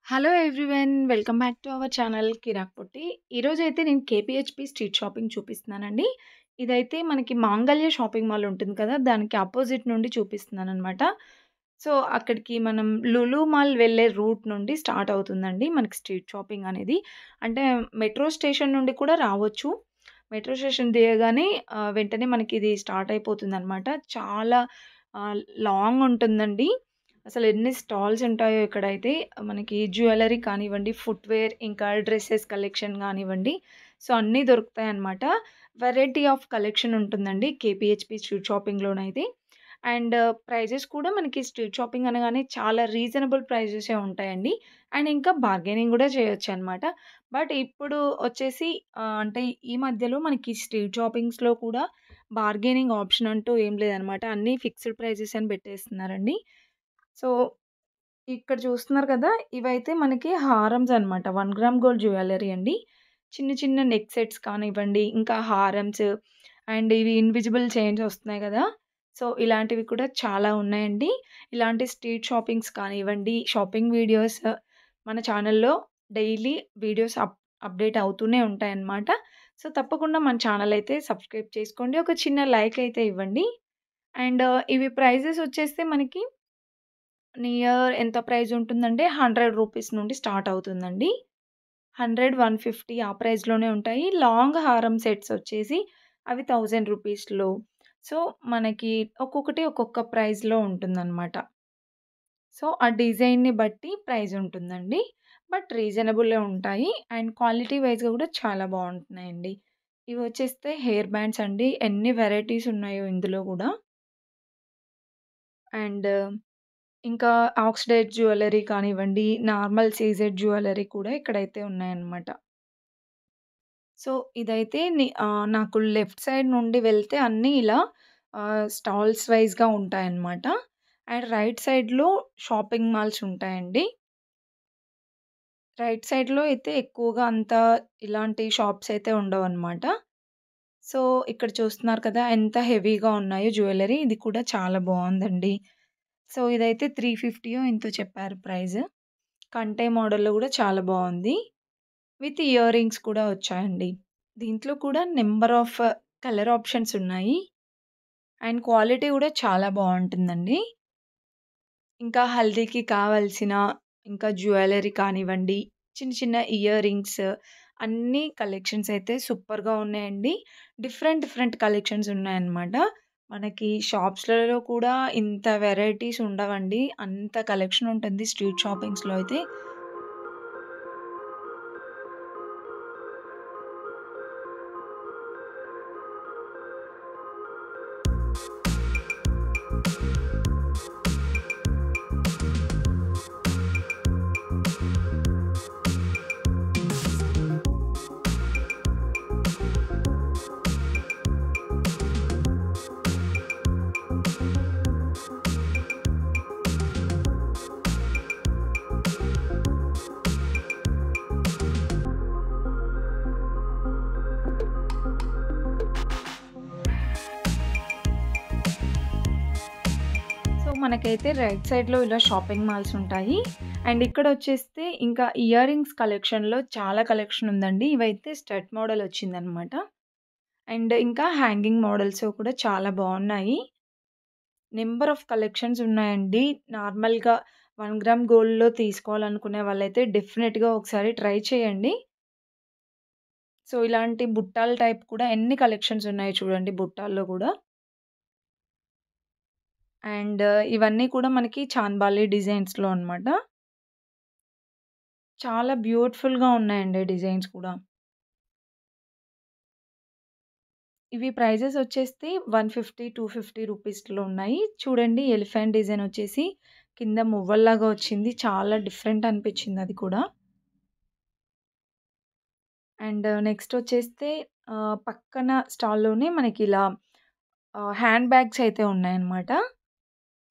Hello everyone. Welcome back to our channel Kirak Potti. ఈరోజైతే నేను KPHP street shopping చూపిస్తున్నానండి. ఇదైతే మనకి మాంగళ్య షాపింగ్ మాల్ ఉంటుంది కదా! దానికి అపోజిట్ నుండి చూపిస్తున్నాననమాట. సో, అక్కడికి మనం లులు మాల్ వెళ్ళే రూట్ నుండి స్టార్ట్ అవుతుందండి మనకి స్ట్రీట్ షాపింగ్ అనేది. అంటే మెట్రో స్టేషన్ నుండి కూడా రావచ్చు. మెట్రో స్టేషన్ దిగగానే వెంటనే మనకిది స్టార్ట్ అయిపోతుందనమాట. చాలా ఆహ్, లాంగ్ ఉంటుందండి. అసలెన్ని స్టాల్స్ ఉంటాయో ఇక్కడైతే. మనకి జ్యువెల్లరీ కానివ్వండి, ఫుట్‌వేర్ ఇంకా డ్రెసెస్ కలెక్షన్ గానివ్వండి. సో, అన్నీ దొరుకుతాయన్నమాట. వెరైటీ ఆఫ్ కలెక్షన్ ఉంటుందండి కేపీహెచ్‌పీ స్ట్రీట్ షాపింగ్‌లోనైతే. అండ్ ప్రైజెస్ కూడా మనకి స్ట్రీట్ షాపింగ్ అనగానే చాలా రీజనబుల్ ప్రైజెసే ఉంటాయండి. అండ్ ఇంకా బార్గెనింగ్ గూడా చేయొచ్చనమాట. బట్ ఇప్పుడు వచ్చేసి అంటే ఈ మధ్యలో మనకి స్ట్రీట్ షాపింగ్స్‌లో కూడా బార్గెనింగ్ ఆప్షన్ అంటూ ఏం లేదనమాట. అన్నీ ఫిక్స్డ్ ప్రైజెస్ అని పెట్టేస్తున్నారండి. సో, ఇక్కడ చూస్తున్నారు కదా! ఇవైతే మనకి హారమ్స్ అనమాట. 1 గ్రామ్ గోల్డ్ జ్యువెల్లరీ అండి. చిన్న చిన్న నెక్ సెట్స్ కానివ్వండి, ఇంకా హారమ్స్ అండ్ ఇవి ఇన్విజిబుల్ చైన్స్ వస్తున్నాయి కదా! సో, ఇలాంటివి కూడా చాలా ఉన్నాయండి. ఇలాంటి స్ట్రీట్ షాపింగ్స్ కానివ్వండి, షాపింగ్ వీడియోస్ మన ఛానల్‌లో డైలీ వీడియోస్ అప్డేట్ అవుతూనే ఉంటాయన్నమాట. సో, తప్పకుండా మన ఛానల్ అయితే సబ్స్క్రైబ్ చేసుకోండి. ఒక చిన్న లైక్ అయితే ఇవ్వండి. అండ్ ఇవి ప్రైజెస్ వచ్చేస్తే మనకి నియర్ ఎంత ప్రైజ్ ఉంటుందంటే రూ. 100 నుండి స్టార్ట్ అవుతుందండి. 100, 150 ఆ ప్రైస్‌లోనే ఉంటాయి. లాంగ్ హారం సెట్స్ వచ్చేసి అవి 1000 రూపీస్‌లో. సో, మనకి ఒక్కొక్కటి ఒక్కొక్క ప్రైస్‌లో ఉంటుందనమాట. సో, ఆ డిజైన్‌ని బట్టి ప్రైస్ ఉంటుందండి. బట్ రీజనబులే ఉంటాయి. అండ్ క్వాలిటీ వైస్‌గా కూడా చాలా బావుంటున్నాయండి. ఇవి వచ్చేస్తే హెయిర్ బ్యాండ్స్ అండి. ఎన్ని వెరైటీస్ ఉన్నాయో ఇందులో గూడా. అండ్ ఇంకా ఆక్సిడైజ్ జ్యువెల్లరీ కానివ్వండి, నార్మల్ సీజెడ్ జ్యువెల్లరీ కూడా ఇక్కడైతే ఉన్నాయన్నమాట. సో, ఇదైతే నాకు లెఫ్ట్ సైడ్ నుండి వెళ్తే అన్నీ ఇలా స్టాల్స్ వైస్‌గా ఉంటాయన్నమాట. అండ్ రైట్ సైడ్‌లో షాపింగ్ మాల్స్ ఉంటాయండి. రైట్ సైడ్‌లో అయితే ఎక్కువగా అంత ఇలాంటి షాప్స్ అయితే ఉండవన్నమాట. సో, ఇక్కడ చూస్తున్నారు కదా! ఎంత హెవీగా ఉన్నాయో జ్యువెల్లరీ. ఇది కూడా చాలా బావుందండి. సో, ఇదైతే 350 ఎంతో చెప్పారు ప్రైస్. కంటే మోడల్‌లో గూడా చాలా బావుంది. విత్ ఇయర్ రింగ్స్ కూడా వచ్చాయండి. దీంట్లో కూడా నంబర్ ఆఫ్ కలర్ ఆప్షన్స్ ఉన్నాయి. అండ్ క్వాలిటీ గూడా చాలా బావుంటుందండి. ఇంకా హల్దీకి కావాల్సిన ఇంకా జ్యువెల్లరీ కానివ్వండి, చిన్న చిన్న ఇయర్ రింగ్స్ అన్నీ కలెక్షన్స్ అయితే సూపర్‌గా ఉన్నాయండి. డిఫరెంట్ డిఫరెంట్ కలెక్షన్స్ ఉన్నాయన్నమాట. మనకి షాప్స్‌లలో కూడా ఇంత వెరైటీస్ ఉండవండి. అంత కలెక్షన్ ఉంటుంది స్ట్రీట్ షాపింగ్స్‌లో అయితే. సో, మనకైతే రైట్ సైడ్‌లో ఇలా షాపింగ్ మాల్స్ ఉంటాయి. అండ్ ఇక్కడొచ్చేస్తే ఇంకా ఇయర్ రింగ్స్ కలెక్షన్‌లో చాలా కలెక్షన్ ఉందండి. ఇవైతే స్టడ్ మోడల్ వచ్చిందనమాట. అండ్ ఇంకా హ్యాంగింగ్ మోడల్స్ కూడా చాలా బావున్నాయి. నంబర్ ఆఫ్ కలెక్షన్స్ ఉన్నాయండి. నార్మల్‌గా 1 గ్రామ్ గోల్డ్‌లో తీసుకోవాలనుకునే వాళ్ళైతే డెఫినిట్‌గా ఒకసారి ట్రై చేయండి. సో, ఇలాంటి బుట్టాల టైప్ కూడా ఎన్ని కలెక్షన్స్ ఉన్నాయో చూడండి బుట్టాల్లో గూడా. అండ్ ఇవన్నీ కూడా మనకి చాంద్బాలి డిజైన్స్‌లో అనమాట. చాలా బ్యూటిఫుల్‌గా ఉన్నాయండి డిజైన్స్ కూడా. ఇవి ప్రైజెస్ వచ్చేసి 150, 250 రూపీస్‌లో ఉన్నాయి. చూడండి ఎలిఫెంట్ డిజైన్ వచ్చేసి కింద మువ్వల్లాగా వచ్చింది. చాలా డిఫరెంట్ అనిపించింది అది కూడా. అండ్ నెక్స్ట్ వచ్చేస్తే పక్కన స్టాల్‌లోనే మనకిలా హ్యాండ్ బ్యాగ్స్ అయితే ఉన్నాయన్నమాట.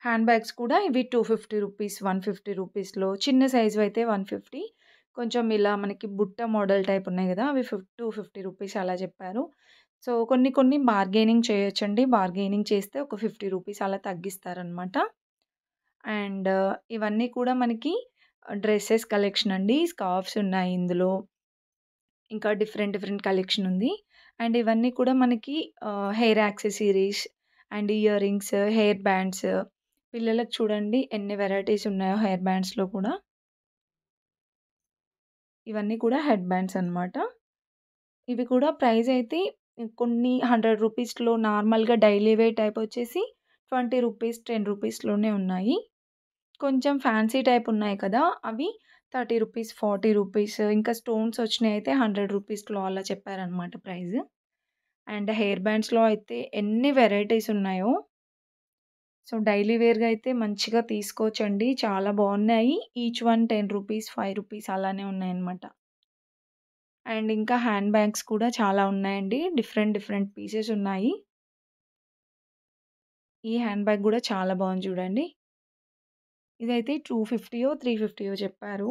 హ్యాండ్ బ్యాగ్స్ కూడా ఇవి 250 రూపీస్, 150 రూపీస్‌లో చిన్న సైజ్‌వి అయితే 150. కొంచెం ఇలా మనకి బుట్ట మోడల్ టైప్ ఉన్నాయి గదా! అవి 250 రూపీస్ అలా చెప్పారు. సో, కొన్ని కొన్ని బార్గెనింగ్ చేయొచ్చండి. బార్గెనింగ్ చేస్తే ఒక 50 రూపీస్ అలా తగ్గిస్తారనమాట. అండ్ ఇవన్నీ కూడా మనకి డ్రెసెస్ కలెక్షన్ అండి. స్కార్ఫ్స్ ఉన్నాయి ఇందులో. ఇంకా డిఫరెంట్ డిఫరెంట్ కలెక్షన్ ఉంది. అండ్ ఇవన్నీ కూడా మనకి hair accessories and ear rings, hair bands పిల్లలకి చూడండి ఎన్ని వెరైటీస్ ఉన్నాయో హెయిర్ బ్యాండ్స్‌లో కూడా. ఇవన్నీ కూడా హెడ్ బ్యాండ్స్ అన్నమాట. ఇవి కూడా ప్రైస్ అయితే కొన్ని రూ. 100లో నార్మల్‌గా డైలీ వేర్ టైప్ వచ్చేసి రూ. 20, రూ. 10లోనే ఉన్నాయి. కొంచెం ఫ్యాన్సీ టైప్ ఉన్నాయి కదా! అవి రూ. 30, రూ. 40 ఇంకా స్టోన్స్ వచ్చినయయితే రూ. 100లో అలా చెప్పారనమాట ప్రైస్. అండ్ హెయిర్ బ్యాండ్స్‌లో అయితే ఎన్ని వెరైటీస్ ఉన్నాయో. సో, డైలీ వేర్‌గా అయితే మంచిగా తీసుకోవచ్చండి. చాలా బావున్నాయి. ఈచ్ వన్ రూ. 10, రూ. 5 అలానే ఉన్నాయన్నమాట. అండ్ ఇంకా హ్యాండ్ బ్యాగ్స్ కూడా చాలా ఉన్నాయండి. డిఫరెంట్ డిఫరెంట్ పీసెస్ ఉన్నాయి. ఈ హ్యాండ్ బ్యాగ్ గూడా చాలా బావుంది చూడండి. ఇదైతే 250 350 చెప్పారు.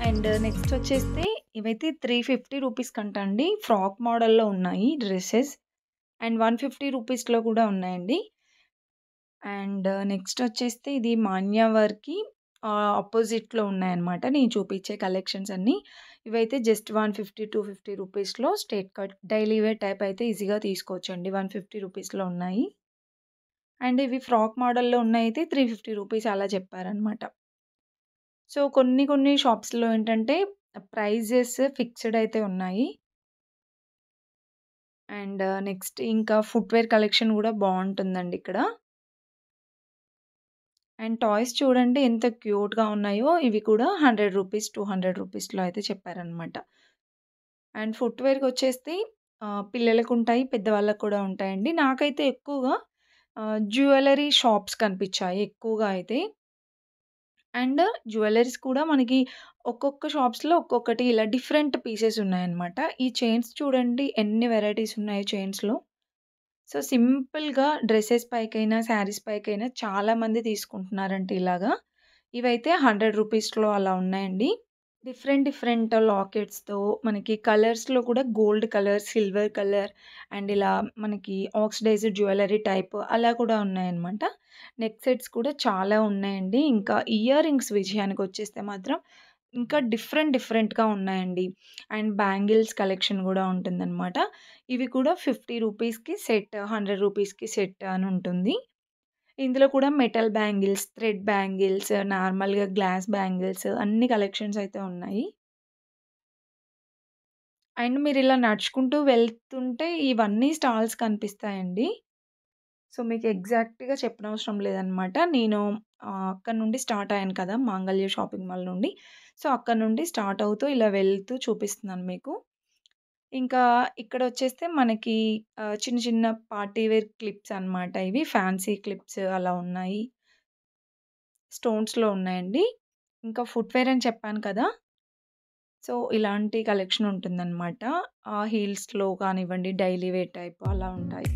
అండ్ నెక్స్ట్ వచ్చేస్తే ఇవైతే రూ. 350 కంట అండి. ఫ్రాక్ మోడల్‌లో ఉన్నాయి డ్రెసెస్. అండ్ రూ. 150లో కూడా ఉన్నాయండి. అండ్ నెక్స్ట్ వచ్చేస్తే ఇది మాన్యవర్‌కి అపోజిట్‌లో ఉన్నాయన్నమాట. నేను చూపించే కలెక్షన్స్ అన్నీ. ఇవైతే జస్ట్ 150, 250 రూపీస్‌లో straight cut daily wear type అయితే ఈజీగా తీసుకోవచ్చండి. 150 రూపీస్‌లో ఉన్నాయి. అండ్ ఇవి ఫ్రాక్ మోడల్‌లో ఉన్నయయితే రూ. 350 అలా చెప్పారనమాట. సో, కొన్ని కొన్ని షాప్స్‌లో ఏంటంటే ప్రైజెస్ ఫిక్స్‌డ్ అయితే ఉన్నాయి. అండ్ నెక్స్ట్ ఇంకా ఫుట్‌వేర్ కలెక్షన్ గూడా బావుంటుందండి ఇక్కడ. అండ్ టాయ్స్ చూడండి ఎంత క్యూట్‌గా ఉన్నాయో. ఇవి కూడా రూ. 100, రూ. 200లో అయితే చెప్పారనమాట. అండ్ ఫుట్‌వేర్‌కొచ్చేస్తే పిల్లలకుంటాయి, పెద్దవాళ్ళకి కూడా ఉంటాయండి. నాకైతే ఎక్కువగా జ్యువెల్లరీ షాప్స్ కనిపిచ్చాయి ఎక్కువగా అయితే. అండ్ జ్యువెల్లరీస్ కూడా మనకి ఒక్కొక్క షాప్స్‌లో ఒక్కొక్కటి ఇలా డిఫరెంట్ పీసెస్ ఉన్నాయన్నమాట. ఈ చైన్స్ చూడండి ఎన్ని వెరైటీస్ ఉన్నాయో చైన్స్‌లో. సో, సింపుల్‌గా డ్రెసెస్ పైకైనా, శారీస్ పైకైనా చాలామంది తీసుకుంటున్నారంట ఇలాగా. ఇవైతే రూ. 100లో అలా ఉన్నాయండి. డిఫరెంట్ డిఫరెంట్ లాకెట్స్‌తో మనకి కలర్స్‌లో కూడా gold colour, silver colour and ఇలా మనకి ఆక్సిడైజ్డ్ జ్యువెల్లరీ టైప్ అలా కూడా ఉన్నాయన్నమాట. నెక్ సెట్స్ కూడా చాలా ఉన్నాయండి. ఇంకా ఇయర్ రింగ్స్ విషయానికొచ్చేస్తే మాత్రం ఇంకా డిఫరెంట్ డిఫరెంట్‌గా ఉన్నాయండి. అండ్ బ్యాంగిల్స్ కలెక్షన్ గూడా ఉంటుందన్నమాట. ఇవి కూడా రూ. 50కి సెట్, రూ. 100కి సెట్ అని ఉంటుంది. ఇందులో కూడా మెటల్ బ్యాంగిల్స్, థ్రెడ్ బ్యాంగిల్స్, నార్మల్‌గా గ్లాస్ బ్యాంగిల్స్ అన్ని కలెక్షన్స్ అయితే ఉన్నాయి. అండ్ మీరిలా నడుచుకుంటూ వెళ్తుంటే ఇవన్నీ స్టాల్స్ కనిపిస్తాయండి. సో, మీకు ఎగ్జాక్ట్‌గా చెప్పనవసరం లేదనమాట. నేను అక్కడి నుండి స్టార్ట్ అయ్యాను కదా! మాంగళ్య షాపింగ్ మాల్ నుండి. సో, అక్కడి నుండి స్టార్ట్ అవుతూ ఇలా వెళ్తూ చూపిస్తున్నాను మీకు. ఇంకా ఇక్కడొచ్చేస్తే మనకి చిన్న చిన్న పార్టీ వేర్ క్లిప్స్ అనమాట ఇవి. ఫ్యాన్సీ క్లిప్స్ అలా ఉన్నాయి. స్టోన్స్‌లో ఉన్నాయండి. ఇంకా ఫుట్‌వేర్ అని చెప్పాను కదా! సో, ఇలాంటి కలెక్షన్ ఉంటుందనమాట. హీల్స్‌లో కానివ్వండి, డైలీ వేర్ టైప్ అలా ఉంటాయి.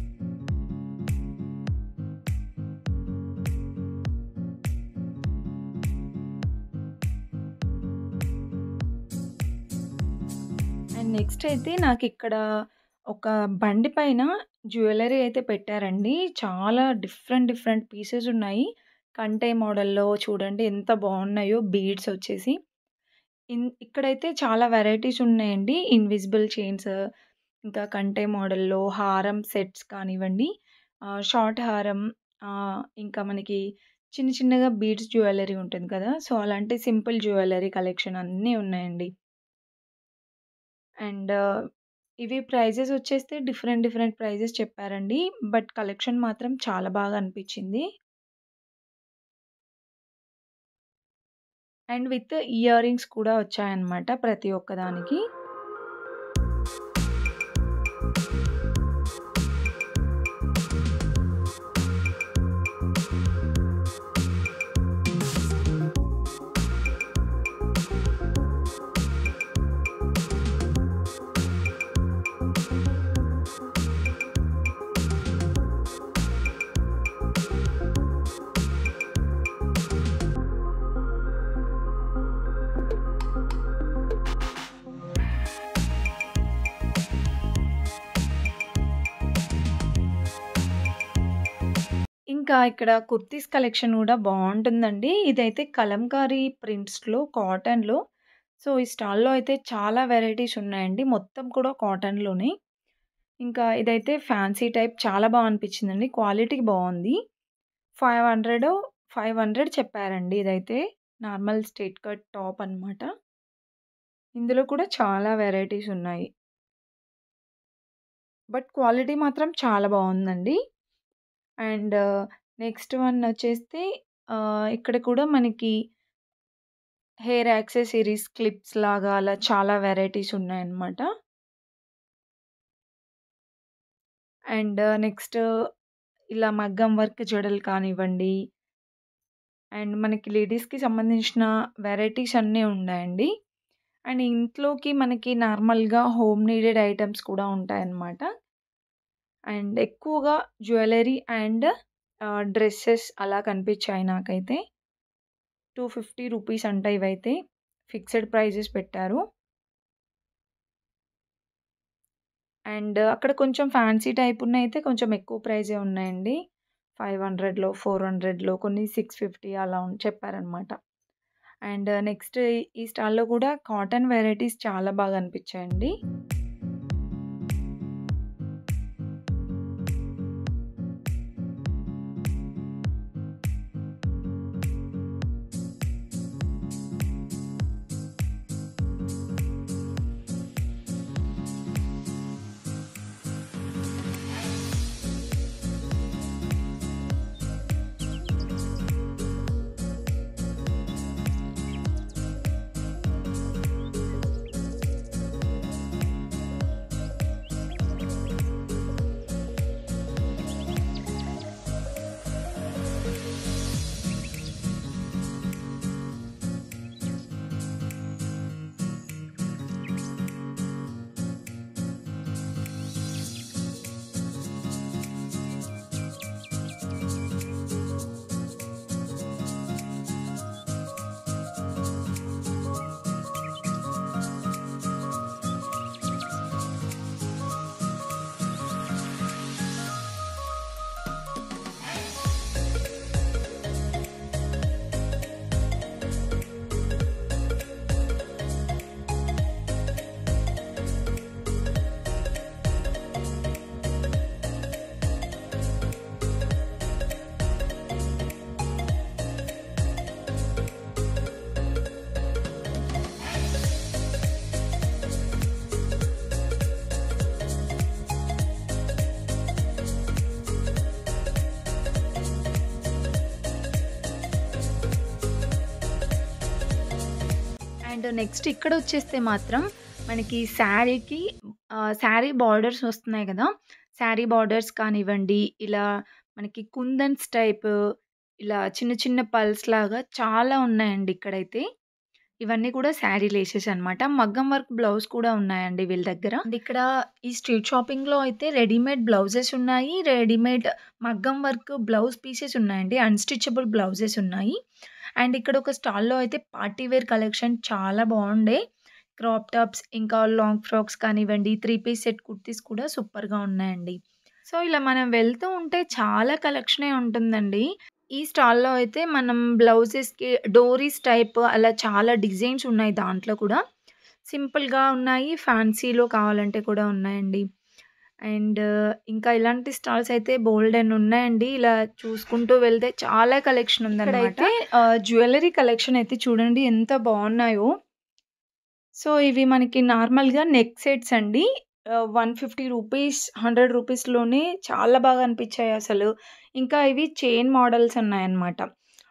అండ్ నెక్స్ట్ అయితే నాకిక్కడ ఒక బండి పైన జ్యువెల్లరీ అయితే పెట్టారండి. చాలా డిఫరెంట్ డిఫరెంట్ పీసెస్ ఉన్నాయి. కంటే మోడల్‌లో చూడండి ఎంత బావున్నాయో బీడ్స్ వచ్చేసి. ఇక్కడైతే చాలా వెరైటీస్ ఉన్నాయండి. ఇన్విజిబుల్ చైన్స్, ఇంకా కంటే మోడల్‌లో హారం సెట్స్ కానివ్వండి, షార్ట్ హారం, ఇంకా మనకి చిన్న చిన్నగా బీడ్స్ జ్యువెల్లరీ ఉంటుంది కదా! సో, అలాంటి సింపుల్ జ్యువెల్లరీ కలెక్షన్ అన్నీ ఉన్నాయండి. అండ్ ఇవి ప్రైజెస్ వచ్చేస్తే డిఫరెంట్ డిఫరెంట్ ప్రైజెస్ చెప్పారండి. బట్ కలెక్షన్ మాత్రం చాలా బాగా అనిపిచ్చింది. అండ్ విత్ ఇయర్ రింగ్స్ కూడా వచ్చాయన్నమాట ప్రతి ఒక్కదానికి. ఇంకా ఇక్కడ కుర్తీస్ కలెక్షన్ గూడా బావుంటుందండి. ఇదైతే కలంకారీ ప్రింట్స్‌లో, కాటన్‌లో. సో, ఈ స్టాల్‌లో అయితే చాలా వెరైటీస్ ఉన్నాయండి. మొత్తం కూడా కాటన్‌లోనే. ఇంకా ఇదైతే ఫ్యాన్సీ టైప్ చాలా అనిపించిందండి. క్వాలిటీ బావుంది. 500 500 చెప్పారండి ఇదైతే. నార్మల్ స్ట్రెయిట్ కట్ టాప్ అన్నమాట. ఇందులో కూడా చాలా వెరైటీస్ ఉన్నాయి. బట్ క్వాలిటీ మాత్రం చాలా బావుందండి. అండ్ నెక్స్ట్ వన్ వచ్చేస్తే ఇక్కడ కూడా మనకి హెయిర్ యాక్సెసరీస్, క్లిప్స్ లాగా అలా చాలా వెరైటీస్ ఉన్నాయన్నమాట. అండ్ నెక్స్ట్ ఇలా మగ్గం వర్క్ జడలు కానివ్వండి, అండ్ మనకి లేడీస్‌కి సంబంధించిన వెరైటీస్ అన్నీ ఉన్నాయండి. అండ్ ఇంట్లోకి మనకి నార్మల్‌గా హోమ్ నీడెడ్ ఐటెమ్స్ కూడా ఉంటాయన్నమాట. అండ్ ఎక్కువగా జ్యువెల్లరీ అండ్ డ్రెసెస్ అలా కనిపించాయి నాకైతే. రూ. 250 అంట ఇవైతే. ఫిక్స్డ్ ప్రైజెస్ పెట్టారు. అండ్ అక్కడ కొంచెం ఫ్యాన్సీ టైప్ ఉన్నయితే కొంచెం ఎక్కువ ప్రైజే ఉన్నాయండి. 500లో, 400లో కొన్ని 650 అలా చెప్పారనమాట. అండ్ నెక్స్ట్ ఈ స్టాల్‌లో కూడా కాటన్ వెరైటీస్ చాలా బాగా అనిపించాయండి. అండ్ నెక్స్ట్ ఇక్కడొచ్చేస్తే మాత్రం మనకి శారీకి శారీ బార్డర్స్ వస్తున్నాయి గదా! శారీ బార్డర్స్ కానివ్వండి, ఇలా మనకి కుందన్స్ టైప్ ఇలా చిన్న చిన్న పల్స్ లాగా చాలా ఉన్నాయండి ఇక్కడైతే. ఇవన్నీ కూడా శారీ లేసెస్ అన్నమాట. మగ్గం వర్క్ బ్లౌజ్ కూడా ఉన్నాయండి వీళ్ళ దగ్గర. అండ్ ఇక్కడ ఈ స్ట్రీట్ షాపింగ్‌లో అయితే రెడీమేడ్ బ్లౌజెస్ ఉన్నాయి. రెడీమేడ్ మగ్గం వర్క్ బ్లౌజ్ పీసెస్ ఉన్నాయండి. అన్‌స్టిచబుల్ బ్లౌజెస్ ఉన్నాయి. అండ్ ఇక్కడ ఒక స్టాల్‌లో అయితే పార్టీ వేర్ కలెక్షన్ చాలా బావుండే. క్రాప్ టాప్స్ ఇంకా లాంగ్ ఫ్రాక్స్ కానివ్వండి, 3 పీస్ సెట్ కుర్తీస్ కూడా సూపర్‌గా ఉన్నాయండి. సో, ఇలా మనం వెళ్తూ ఉంటే చాలా కలెక్షనే ఉంటుందండి. ఈ స్టాల్‌లో అయితే మనం బ్లౌజెస్‌కి డోరీస్ టైప్ అలా చాలా డిజైన్స్ ఉన్నాయి దాంట్లో కూడా. సింపుల్‌గా ఉన్నాయి. ఫ్యాన్సీలో కావాలంటే కూడా ఉన్నాయండి. అండ్ ఇంకా ఇలాంటి స్టాల్స్ అయితే బోలెడన్ని ఉన్నాయండి. ఇలా చూసుకుంటూ వెళ్తే చాలా కలెక్షన్ ఉందన్నమాట. ఇక్కడైతే జ్యువెల్లరీ కలెక్షన్ అయితే చూడండి ఎంత బావున్నాయో. సో, ఇవి మనకి నార్మల్‌గా నెక్ సెట్స్ అండి. రూ. 150, రూ. 100లోనే చాలా బాగా అనిపించాయి అసలు. ఇంకా ఇవి చైన్ మోడల్స్ ఉన్నాయన్నమాట.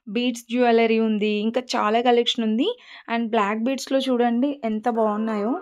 బీడ్స్ జ్యువెల్లరీ ఉంది. ఇంకా చాలా కలెక్షన్ ఉంది. అండ్ బ్లాక్ బీడ్స్‌లో చూడండి ఎంత బావున్నాయో.